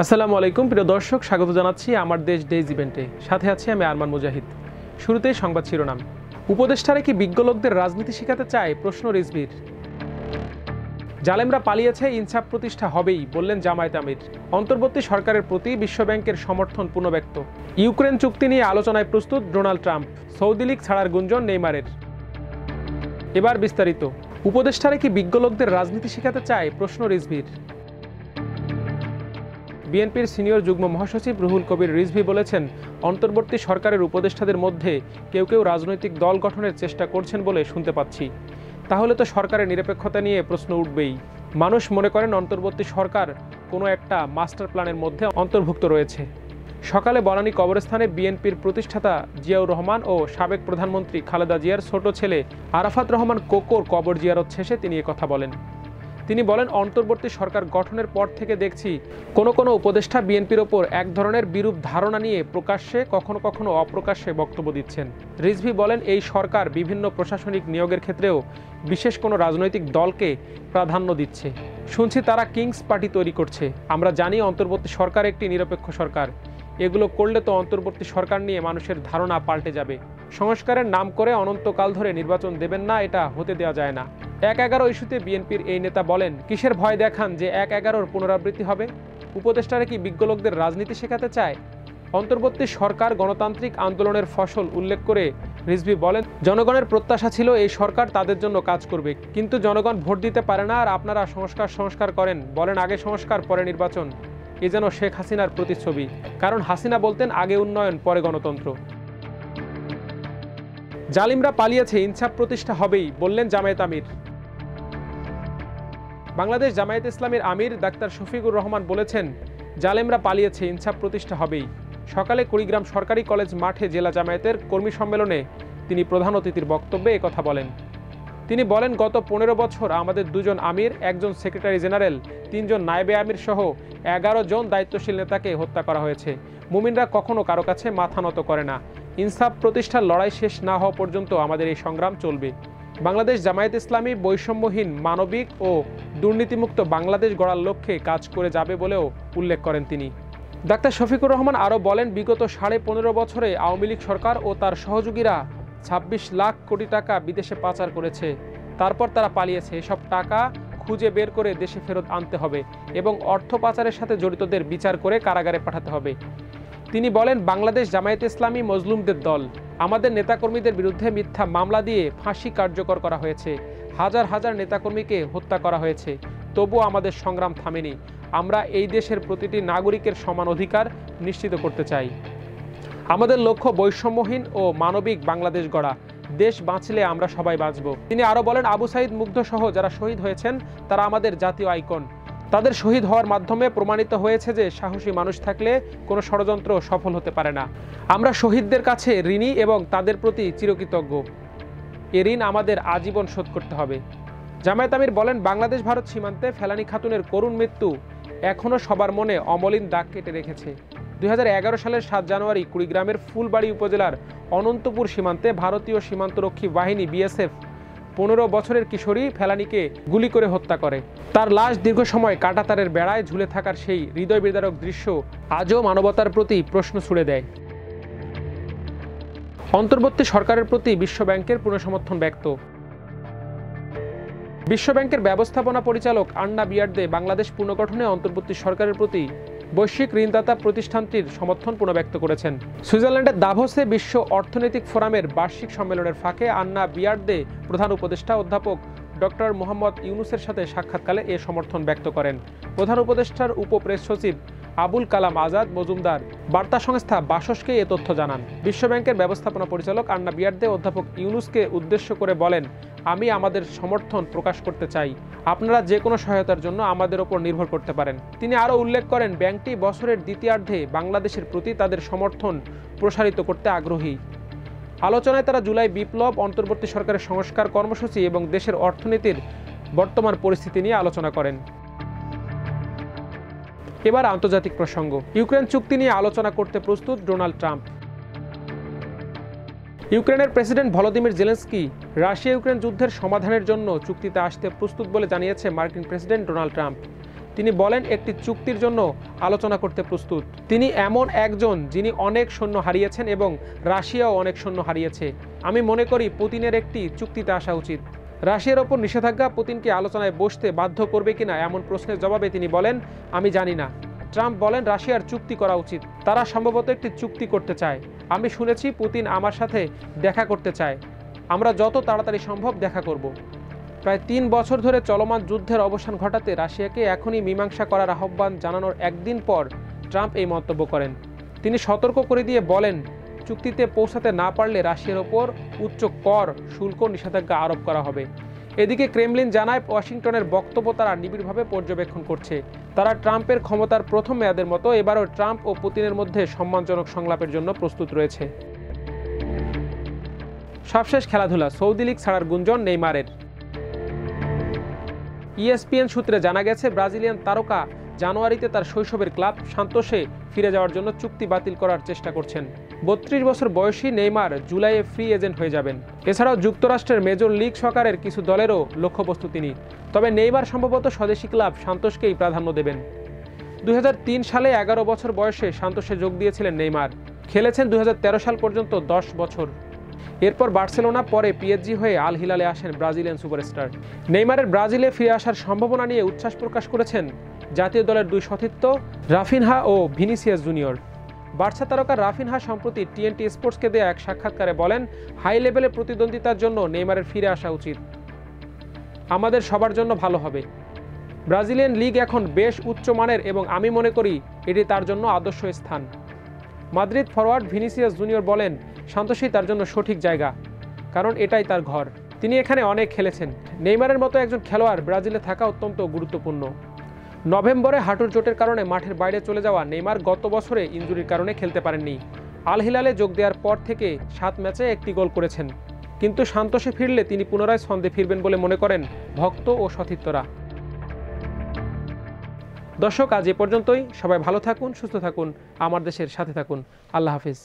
আসসালামু আলাইকুম প্রিয় দর্শক, স্বাগত জানাচ্ছি আমার দেশ ডেইজ ইভেন্টে। সাথে আছি আমি আরমান মুজাহিদ। শুরুতেই সংবাদ শিরোনাম। উপদেষ্টারা কি বিজ্ঞ লোকদের রাজনীতি শেখাতে চায়, প্রশ্ন রিজভির। জালেমরা পালিয়েছে, ইনসাফ প্রতিষ্ঠা হবেই, বললেন জামায়াত আমির। অন্তর্বর্তী সরকারের প্রতি বিশ্বব্যাংকের সমর্থন পুনর্ব্যক্ত। ইউক্রেন চুক্তি নিয়ে আলোচনায় প্রস্তুত ডোনাল্ড ট্রাম্প। সৌদি লীগ ছাড়ার গুঞ্জন নেইমারের। এবার বিস্তারিত। উপদেষ্টারা কি বিজ্ঞ লোকদের রাজনীতি শেখাতে চায়, প্রশ্ন রিজভির। বিএনপির সিনিয়র যুগ্ম মহাসচিব রুহুল কবির রিজভী বলেছেন, অন্তর্বর্তী সরকারের উপদেষ্টাদের মধ্যে কেউ কেউ রাজনৈতিক দল গঠনের চেষ্টা করছেন বলে শুনতে পাচ্ছি। তাহলে তো সরকারের নিরপেক্ষতা নিয়ে প্রশ্ন উঠবেই। মানুষ মনে করেন অন্তর্বর্তী সরকার কোনো একটা মাস্টার প্ল্যানের মধ্যে অন্তর্ভুক্ত রয়েছে। সকালে বনানী কবরস্থানে বিএনপির প্রতিষ্ঠাতা জিয়াউর রহমান ও সাবেক প্রধানমন্ত্রী খালেদা জিয়ার ছোট ছেলে আরাফাত রহমান কোকোর কবর জিয়ারত শেষে তিনি একথা বলেন। তিনি বলেন, অন্তর্বর্তী সরকার গঠনের পর থেকে দেখছি কোনো উপদেষ্টা বিএনপির ওপর এক ধরনের বিরূপ ধারণা নিয়ে প্রকাশ্যে কখনো কখনো অপ্রকাশ্যে বক্তব্য দিচ্ছেন। রিজভী বলেন, এই সরকার বিভিন্ন প্রশাসনিক নিয়োগের ক্ষেত্রেও বিশেষ কোনো রাজনৈতিক দলকে প্রাধান্য দিচ্ছে। শুনছি তারা কিংস পার্টি তৈরি করছে। আমরা জানি অন্তর্বর্তী সরকার একটি নিরপেক্ষ সরকার। এগুলো করলে তো অন্তর্বর্তী সরকার নিয়ে মানুষের ধারণা পাল্টে যাবে। সংস্কারের নাম করে অনন্তকাল ধরে নির্বাচন দেবেন না, এটা হতে দেওয়া যায় না। ১/১১ ইস্যুতে বিএনপির এই নেতা বলেন, কিসের ভয় দেখান যে ১/১১-র পুনরাবৃত্তি হবে? উপদেষ্টারা কি বিজ্ঞ লোকদের রাজনীতি শেখাতে চায়? অন্তর্বর্তী সরকার গণতান্ত্রিক আন্দোলনের ফসল উল্লেখ করে রিজভী বলেন, জনগণের প্রত্যাশা ছিল এই সরকার তাদের জন্য কাজ করবে, কিন্তু জনগণ ভোট দিতে পারে না। আর আপনারা সংস্কার করেন, বলেন আগে সংস্কার পরে নির্বাচন। এ যেন শেখ হাসিনার প্রতিচ্ছবি। কারণ হাসিনা বলতেন আগে উন্নয়ন পরে গণতন্ত্র। জালিমরা পালিয়েছে, ইনসাফ প্রতিষ্ঠা হবেই, বললেন জামায়াত আমির। বাংলাদেশ জামায়াত ইসলামীর আমির ডাক্তার শফিকুর রহমান বলেছেন, জালেমরা পালিয়েছে, ইনসাফ প্রতিষ্ঠা হবেই। সকালে কুড়িগ্রাম সরকারি কলেজ মাঠে জেলা জামায়াতের কর্মী সম্মেলনে তিনি প্রধান অতিথির বক্তব্যে একথা বলেন। তিনি বলেন, গত ১৫ বছর আমাদের ২ জন আমির, ১ জন সেক্রেটারি জেনারেল, ৩ জন নায়েবে আমির সহ ১১ জন দায়িত্বশীল নেতাকে হত্যা করা হয়েছে। মুমিনরা কখনো কারো কাছে মাথা নত করে না। ইনসাফ প্রতিষ্ঠার লড়াই শেষ না হওয়া পর্যন্ত আমাদের এই সংগ্রাম চলবে। বাংলাদেশ জামায়াত ইসলামী বৈষম্যহীন, মানবিক ও দুর্নীতিমুক্ত বাংলাদেশ গড়ার লক্ষ্যে কাজ করে যাবে বলেও উল্লেখ করেন তিনি। ডাক্তার শফিকুর রহমান আরও বলেন, বিগত ১৫.৫ বছরে আওয়ামী লীগ সরকার ও তার সহযোগীরা ২৬ লাখ কোটি টাকা বিদেশে পাচার করেছে। তারপর তারা পালিয়েছে। এসব টাকা খুঁজে বের করে দেশে ফেরত আনতে হবে এবং অর্থ পাচারের সাথে জড়িতদের বিচার করে কারাগারে পাঠাতে হবে। তিনি বলেন, বাংলাদেশ জামায়াত ইসলামী মজলুমদের দল। আমাদের নেতাকর্মীদের বিরুদ্ধে মিথ্যা মামলা দিয়ে ফাঁসি কার্যকর করা হয়েছে। হাজার হাজার নেতাকর্মীকে হত্যা করা হয়েছে। তবুও আমাদের সংগ্রাম থামেনি। আমরা এই দেশের প্রতিটি নাগরিকের সমান অধিকার নিশ্চিত করতে চাই। আমাদের লক্ষ্য বৈষম্যহীন ও মানবিক বাংলাদেশ গড়া। দেশ বাঁচলে আমরা সবাই বাঁচব। তিনি আরও বলেন, আবু সাইদ মুগ্ধ সহ যারা শহীদ হয়েছেন তারা আমাদের জাতীয় আইকন। তাদের শহীদ হওয়ার মাধ্যমে প্রমাণিত হয়েছে যে সাহসী মানুষ থাকলে কোনো ষড়যন্ত্র সফল হতে পারে না। আমরা শহীদদের কাছে ঋণী এবং তাদের প্রতি চিরকৃতজ্ঞ। এ ঋণ আমাদের আজীবন শোধ করতে হবে। জামায়াত আমির বলেন, বাংলাদেশ ভারত সীমান্তে ফেলানী খাতুনের করুণ মৃত্যু এখনও সবার মনে অমলিন দাগ কেটে রেখেছে। ২০১১ সালের ৭ জানুয়ারি কুড়িগ্রামের ফুলবাড়ী উপজেলার অনন্তপুর সীমান্তে ভারতীয় সীমান্তরক্ষী বাহিনী বিএসএফ ১৫ বছরের কিশোরী ফেলানীকে গুলি করে হত্যা করে। তার লাশ দীর্ঘ সময় কাঁটাতারের বেড়ায় ঝুলে থাকার সেই হৃদয় বিদারক দৃশ্য আজও মানবতার প্রতি প্রশ্ন ছুড়ে দেয়। অন্তর্বর্তী সরকারের প্রতি বিশ্বব্যাংকের পূর্ণ সমর্থন ব্যক্ত। বিশ্বব্যাংকের ব্যবস্থাপনা পরিচালক আন্না বিয়ার্দে বাংলাদেশ পুনর্গঠনে অন্তর্বর্তী সরকারের প্রতি বৈশ্বিক ঋণদাতা প্রতিষ্ঠানটির সমর্থন পুনর্ব্যক্ত করেছেন। সুইজারল্যান্ডের দাভোসে বিশ্ব অর্থনৈতিক ফোরামের বার্ষিক সম্মেলনের ফাঁকে আন্না বিয়ার্দে প্রধান উপদেষ্টা অধ্যাপক ডক্টর মোহাম্মদ ইউনুসের সাথে সাক্ষাৎকালে এ সমর্থন ব্যক্ত করেন। প্রধান উপদেষ্টার উপপ্রেস সচিব আবুল কালাম আজাদ মজুমদার বার্তা সংস্থা বাসসকে এ তথ্য জানান। বিশ্বব্যাংকের ব্যবস্থাপনা পরিচালক আন্না বিয়ার্দে অধ্যাপক ইউনুসকে উদ্দেশ্য করে বলেন, আমি আমাদের সমর্থন প্রকাশ করতে চাই। আপনারা যে কোনো সহায়তার জন্য আমাদের ওপর নির্ভর করতে পারেন। তিনি আরও উল্লেখ করেন, ব্যাংকটি বছরের দ্বিতীয়ার্ধে বাংলাদেশের প্রতি তাদের সমর্থন প্রসারিত করতে আগ্রহী। আলোচনায় তারা জুলাই বিপ্লব, অন্তর্বর্তী সরকারের সংস্কার কর্মসূচি এবং দেশের অর্থনীতির বর্তমান পরিস্থিতি নিয়ে আলোচনা করেন। এবার আন্তর্জাতিক প্রসঙ্গ। ইউক্রেন চুক্তি নিয়ে আলোচনা করতে প্রস্তুত ডোনাল্ড ট্রাম্প। ইউক্রেনের president Volodymyr Zelensky Russia Ukraine যুদ্ধের সমাধানের জন্য চুক্তিতে আসতে প্রস্তুত বলে জানিয়েছে মার্কিন প্রেসিডেন্ট ডোনাল্ড ট্রাম্প। তিনি বলেন একটি চুক্তির জন্য আলোচনা করতে প্রস্তুত। তিনি এমন একজন যিনি অনেক সৈন্য হারিয়েছেন এবং রাশিয়াও অনেক সৈন্য হারিয়েছে। আমি মনে করি পুতিনের একটি চুক্তিতে আসা উচিত। রাশিয়ার ওপর নিষেধাজ্ঞা পুতিনকে আলোচনায় বসতে বাধ্য করবে কিনা এমন প্রশ্নের জবাবে তিনি বলেন, আমি জানি না। ট্রাম্প বলেন রাশিয়ার চুক্তি করা উচিত, তারা সম্ভবত একটি চুক্তি করতে চায়। আমি শুনেছি পুতিন আমার সাথে দেখা করতে চায়, আমরা যত তাড়াতাড়ি সম্ভব দেখা করব। প্রায় ৩ বছর ধরে চলমান যুদ্ধের অবসান ঘটাতে রাশিয়াকে এখনই মীমাংসা করার আহ্বান জানানোর একদিন পর ট্রাম্প এই মন্তব্য করেন। তিনি সতর্ক করে দিয়ে বলেন, চুক্তিতে পৌঁছাতে না পারলে রাশিয়ার ওপর উচ্চ কর, শুল্ক, নিষেধাজ্ঞা আরোপ করা হবে। এদিকে ক্রেমলিন জানায় ওয়াশিংটনের বক্তব্য তারা নিবিড়ভাবে পর্যবেক্ষণ করছে। তারা ট্রাম্পের ক্ষমতার প্রথম মেয়াদের মতো এবারও ট্রাম্প ও পুতিনের মধ্যে সম্মানজনক সংলাপের জন্য প্রস্তুত রয়েছে। সবশেষ খেলাধুলা, সৌদি লীগ ছাড়ার গুঞ্জন নেইমারের। ESPN সূত্রে জানা গেছে ব্রাজিলিয়ান তারকা জানুয়ারিতে তার শৈশবের ক্লাব সান্তোসে ফিরে যাওয়ার জন্য চুক্তি বাতিল করার চেষ্টা করছেন। 32 বছর বয়সী নেইমার জুলাইয়ে ফ্রি এজেন্ট হয়ে যাবেন। এছাড়াও যুক্তরাষ্ট্রের মেজর লিগ সকারের কিছু দলেরও লক্ষ্যবস্তু তিনি। তবে নেইমার সম্ভবত স্বদেশি ক্লাব সান্তোসকেই প্রাধান্য দেবেন। 2003 সালে 11 বছর বয়সে সান্তোসে যোগ দিয়েছিলেন নেইমার। খেলেছেন 2013 সাল পর্যন্ত 10 বছর। এরপর বার্সেলোনা, পরে PSG হয়ে আল হিলালে আসেন ব্রাজিলিয়ান সুপারস্টার। নেইমারের ব্রাজিলে ফিরে আসার সম্ভাবনা নিয়ে উচ্ছ্বাস প্রকাশ করেছেন জাতীয় দলের 2 সতীর্থ রাফিনহা ও ভিনিসিয়াস জুনিয়র। বার্সা তারকা রাফিনহা সম্প্রতি TNT স্পোর্টসকে দেয়া এক সাক্ষাৎকারে বলেন, হাই লেভেলের প্রতিদ্বন্দ্বিতার জন্য নেইমারের ফিরে আসা উচিত, আমাদের সবার জন্য ভালো হবে। ব্রাজিলিয়ান লিগ এখন বেশ উচ্চমানের এবং আমি মনে করি এটি তার জন্য আদর্শ স্থান। মাদ্রিদ ফরওয়ার্ড ভিনিসিয়াস জুনিয়র বলেন, সান্তোসই তার জন্য সঠিক জায়গা, কারণ এটাই তার ঘর। তিনি এখানে অনেক খেলেছেন। নেইমারের মতো একজন খেলোয়াড় ব্রাজিলে থাকা অত্যন্ত গুরুত্বপূর্ণ। নভেম্বরে হাঁটুর চোটের কারণে মাঠের বাইরে চলে যাওয়া নেইমার গত বছরে ইনজুরির কারণে খেলতে পারেননি। আল হিলালে যোগ দেওয়ার পর থেকে 7 ম্যাচে 1টি গোল করেছেন। কিন্তু সান্তোসে ফিরলে তিনি পুনরায় ছন্দে ফিরবেন বলে মনে করেন ভক্ত ও সতীর্থরা। দর্শক, আজ এ পর্যন্তই। সবাই ভালো থাকুন, সুস্থ থাকুন, আমার দেশের সাথে থাকুন। আল্লাহ হাফিজ।